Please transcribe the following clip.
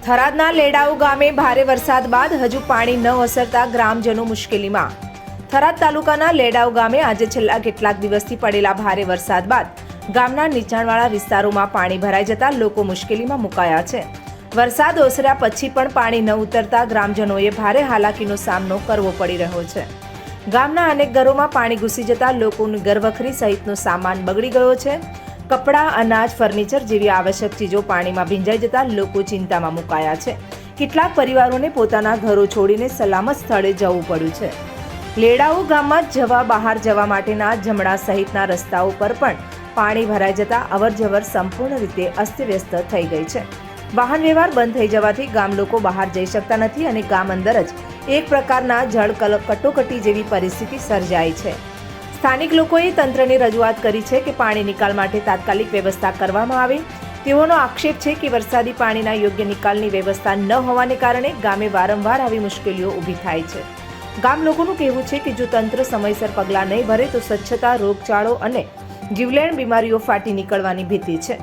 થરાદના લેડાઉ ગામે ભારે વરસાદ બાદ હજુ પાણી ન ઓસરતા ગ્રામજનો મુશ્કેલીમાં. થરાદ તાલુકાના લેડાઉ ગામે આજે છેલ્લા કેટલાક દિવસથી પડેલા ભારે વરસાદ બાદ ગામના નીચાણવાળા વિસ્તારોમાં પાણી ભરાઈ જતા લોકો મુશ્કેલીમાં મુકાયા છે. વરસાદ ઓસર્યા પછી પણ પાણી ન ઉતરતા ગ્રામજનોએ ભારે હાલાકીનો સામનો કરવો પડી રહ્યો છે. ગામના અનેક ઘરોમાં પાણી ઘૂસી જતા લોકોની ઘરવખરી સહિતનો સામાન બગડી ગયો છે. કપડાં, અનાજ, ફર્નિચર જેવી આવશ્યક ચીજો પાણીમાં ભીંજાઈ જતા લોકો ચિંતામાં મુકાયા છે. કેટલાક પરિવારોને પોતાના ઘરો છોડીને સલામત સ્થળે જવું પડ્યું છે. લેડાઉ ગામમાં બહાર જવા માટેના જમણા સહિતના રસ્તાઓ પર પણ પાણી ભરાઈ જતા અવરજવર સંપૂર્ણ રીતે અસ્તવ્યસ્ત થઈ ગઈ છે. વાહન વ્યવહાર બંધ થઈ જવાથી ગામ લોકો બહાર જઈ શકતા નથી અને ગામ અંદર જ એક પ્રકારના જળ કટોકટી જેવી પરિસ્થિતિ સર્જાઈ છે. સ્થાનિક લોકોએ તંત્રને રજૂઆત કરી છે કે પાણી નિકાલ માટે તાત્કાલિક વ્યવસ્થા કરવામાં આવે. તેઓનો આક્ષેપ છે કે વરસાદી પાણીના યોગ્ય નિકાલની વ્યવસ્થા ન હોવાને કારણે ગામે વારંવાર આવી મુશ્કેલીઓ ઊભી થાય છે. ગામ લોકોનું કહેવું છે કે જો તંત્ર સમયસર પગલાં નહીં ભરે તો સ્વચ્છતા, રોગચાળો અને જીવલેણ બીમારીઓ ફાટી નીકળવાની ભીતિ છે.